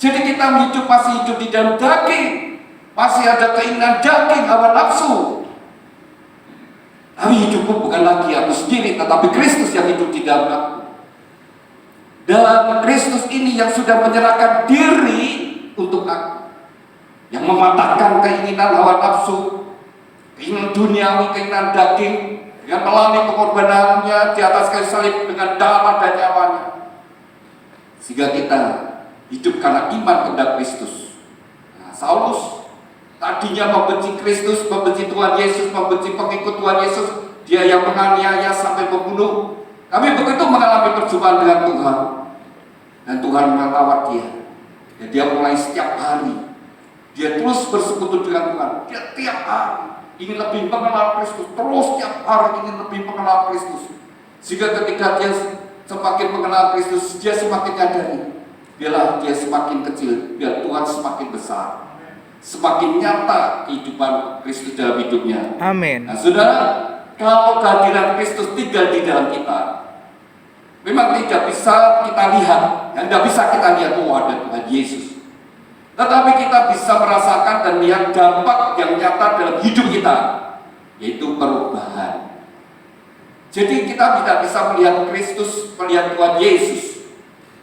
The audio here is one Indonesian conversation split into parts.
Jadi kita masih hidup di dalam daging, masih ada keinginan daging, hawa nafsu. Tapi hidupku bukan lagi aku sendiri, tetapi Kristus yang hidup di dalam aku. Dan Kristus ini yang sudah menyerahkan diri untuk aku, yang mematahkan keinginan hawa nafsu, keinginan duniawi, keinginan daging, dengan melalui pengorbanannya di atas kayu salib dengan darah dan nyawanya, sehingga kita hidup karena iman kepada Kristus. Nah, Saulus tadinya membenci Kristus, membenci Tuhan Yesus, membenci pengikut Tuhan Yesus, dia yang menganiaya sampai membunuh. Tapi begitu mengalami perjumpaan dengan Tuhan, dan Tuhan merawat dia, dan dia mulai setiap hari dia terus bersekutu dengan Tuhan. Dia tiap hari ingin lebih mengenal Kristus, terus tiap hari ingin lebih mengenal Kristus, sehingga ketika dia semakin mengenal Kristus, dia semakin nyadari, biarlah dia semakin kecil, biar Tuhan semakin besar. Semakin nyata kehidupan Kristus dalam hidupnya. Amin. Nah, saudara, kalau kehadiran Kristus tinggal di dalam kita, memang tidak bisa kita lihat, yang tidak bisa kita lihat, oh ada Tuhan Yesus. Tetapi kita bisa merasakan dan melihat dampak yang nyata dalam hidup kita, yaitu perubahan. Jadi kita tidak bisa melihat Kristus, melihat Tuhan Yesus.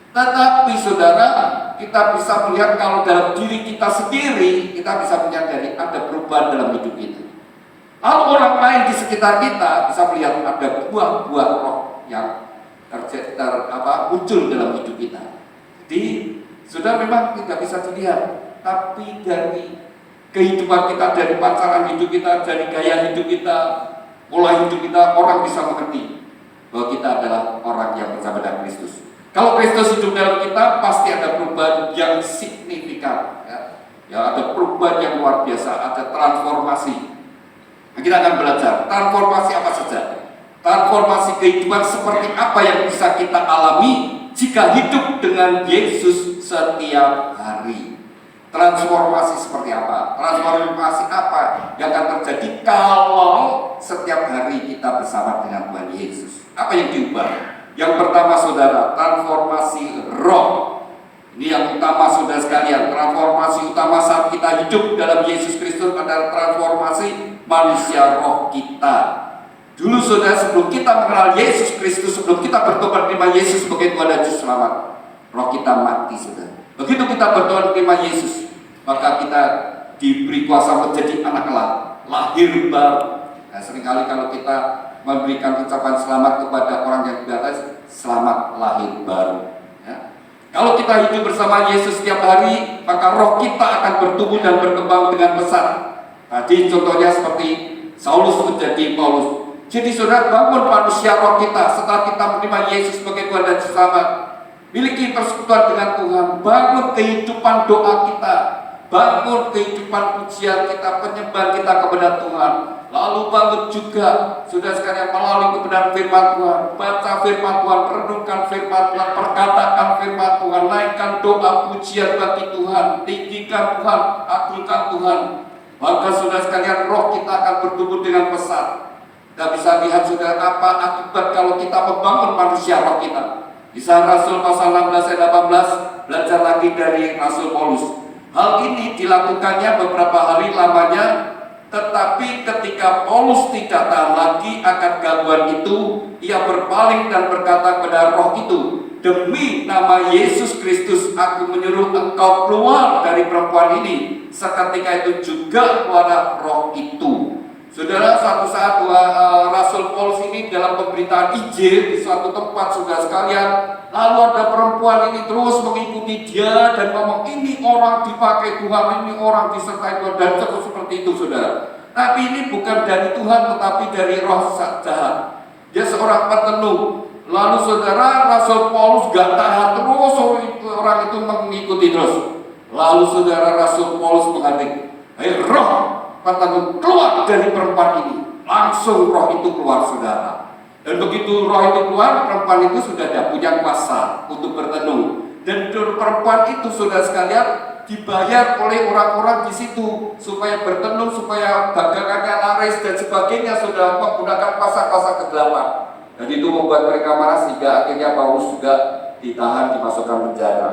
Tetapi saudara, kita bisa melihat kalau dalam diri kita sendiri, kita bisa menyadari ada perubahan dalam hidup kita. Lalu orang lain di sekitar kita bisa melihat ada buah-buah roh yang muncul dalam hidup kita. Jadi sudah memang tidak bisa dilihat, tapi dari kehidupan kita, dari pacaran hidup kita, dari gaya hidup kita, pola hidup kita, orang bisa mengerti bahwa kita adalah orang yang bersama dengan Kristus. Kalau Kristus hidup dalam kita, pasti ada perubahan yang signifikan, ya ada perubahan yang luar biasa, ada transformasi. Nah, kita akan belajar transformasi apa saja, transformasi kehidupan seperti apa yang bisa kita alami jika hidup dengan Yesus setiap hari. Transformasi seperti apa? Transformasi apa yang akan terjadi kalau setiap hari kita bersama dengan Tuhan Yesus? Apa yang diubah? Yang pertama saudara, transformasi roh. Ini yang utama saudara sekalian. Transformasi utama saat kita hidup dalam Yesus Kristus adalah transformasi manusia roh kita. Dulu saudara, sebelum kita mengenal Yesus Kristus, sebelum kita bertobat menerima Yesus sebagai Tuhan dan Juru Selamat, roh kita mati saudara. Begitu kita bertobat menerima Yesus, maka kita diberi kuasa menjadi anak Allah, lahir baru. Nah, seringkali kalau kita memberikan ucapan selamat kepada orang yang baptis, selamat lahir baru. Ya. Kalau kita hidup bersama Yesus setiap hari, maka roh kita akan bertumbuh dan berkembang dengan pesat. Tadi contohnya seperti Saulus menjadi Paulus. Jadi saudara, bangun manusia roh kita setelah kita menerima Yesus sebagai Tuhan dan Juru Selamat. Miliki persekutuan dengan Tuhan, bangun kehidupan doa kita, bangun kehidupan pujian kita, penyembahan kita kepada Tuhan. Lalu bangun juga, sudah sekalian melalui kebenaran firman Tuhan, baca firman Tuhan, renungkan firman Tuhan, perkatakan firman Tuhan, naikkan doa pujian bagi Tuhan, tinggikan Tuhan, agungkan Tuhan. Maka sudah sekalian roh kita akan bertumbuh dengan pesat. Kita bisa lihat sudah apa akibat kalau kita membangun manusia roh kita. Kisah Rasul pasal 16 ayat 18, belajar lagi dari Rasul Paulus. Hal ini dilakukannya beberapa hari lamanya, tetapi ketika Paulus tidak tahan lagi akan gangguan itu, ia berpaling dan berkata kepada roh itu, demi nama Yesus Kristus aku menyuruh engkau keluar dari perempuan ini. Seketika itu juga keluar roh itu. Saudara, suatu saat Rasul Paulus ini dalam pemberitaan Injil di suatu tempat, saudara sekalian, lalu ada perempuan ini terus mengikuti dia dan ngomong, ini orang dipakai Tuhan, ini orang disertai Tuhan, dan terus seperti itu saudara. Tapi ini bukan dari Tuhan, tetapi dari roh jahat. Dia seorang petenuh. Lalu saudara, Rasul Paulus gak tahan terus orang itu mengikuti terus. Lalu saudara, Rasul Paulus mengatakan, hei roh petenuh, keluar dari perempuan ini. Langsung roh itu keluar saudara. Dan begitu roh itu keluar, perempuan itu sudah tidak punya kuasa untuk berteduh. Dan perempuan itu saudara sekalian dibayar oleh orang-orang di situ supaya berteduh, supaya dagangannya laris dan sebagainya, sudah menggunakan pasar-pasar kegelapan. Dan itu membuat mereka marah sehingga akhirnya Paulus juga ditahan, dimasukkan penjara.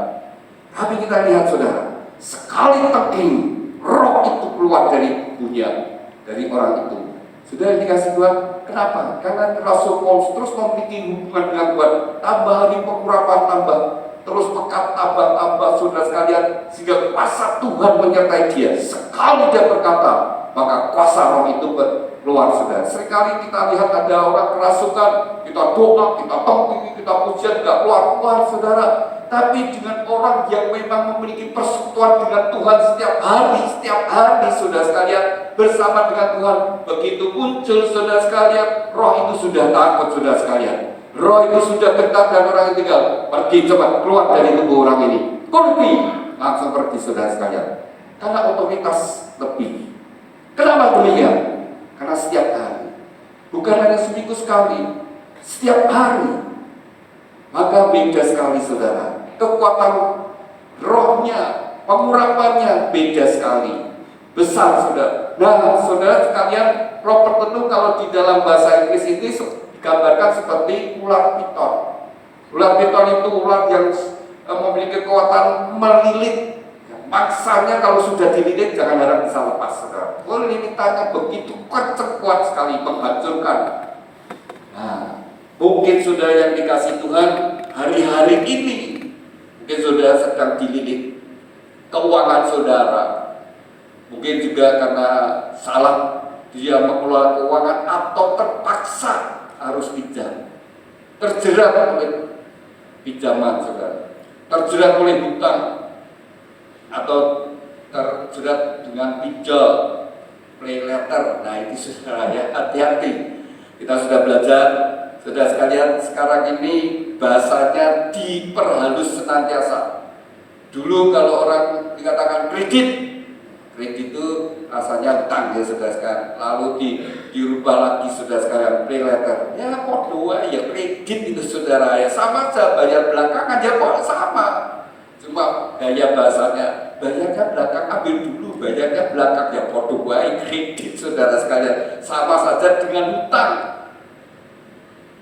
Tapi kita lihat saudara, sekali tengking, roh itu keluar dari tubuhnya, dari orang itu. Sudah dikasih Tuhan, kenapa? Karena Rasul Paulus terus memiliki hubungan dengan Tuhan. Tambah hari pengurapan tambah, terus pekat tambah saudara sekalian, sehingga kuasa Tuhan menyertai dia. Sekali dia berkata, maka kuasa roh itu keluar saudara. Seringkali kita lihat ada orang kerasukan, kita doa, kita tongking, kita pujian, nggak keluar saudara. Tapi dengan orang yang memang memiliki persekutuan dengan Tuhan setiap hari saudara sekalian, bersama dengan Tuhan, begitu muncul saudara sekalian, roh itu sudah takut saudara sekalian. Roh itu sudah bentar dan orang yang tinggal, pergi cepat keluar dari tubuh orang ini. Kunci, langsung pergi saudara sekalian. Karena otoritas lebih. Kenapa demikian? Karena setiap hari, bukan hanya seminggu sekali, setiap hari. Maka beda sekali saudara. Kekuatan rohnya, pengurapannya beda sekali. Besar saudara. Nah saudara sekalian, roh tertentu kalau di dalam bahasa Inggris itu digambarkan seperti ular piton. Ular piton itu ular yang memiliki kekuatan melilit. Maksanya kalau sudah dililit jangan harap bisa lepas saudara. Lilitannya begitu kuat sekali menghancurkan. Nah, mungkin saudara yang dikasih Tuhan hari-hari ini, mungkin saudara sedang dililit keuangan saudara. Mungkin juga karena salah dia mengelola keuangan atau terpaksa harus pinjam. Terjerat oleh pinjaman saudara. Terjerat oleh hutang atau terjerat dengan pinjol, pay letter. Nah itu saudara ya, hati-hati. Kita sudah belajar, saudara sekalian, sekarang ini bahasanya diperhalus senantiasa. Dulu kalau orang dikatakan kredit itu rasanya hutang ya saudara sekalian. Lalu dirubah lagi saudara sekalian, pay letter. Ya podo ya kredit itu saudara ya, sama saja bayar belakangan ya kok sama. Cuma gaya bahasanya, bayarnya belakang, ambil dulu, bayarnya belakang ya podo kredit saudara sekalian. Sama saja dengan hutang.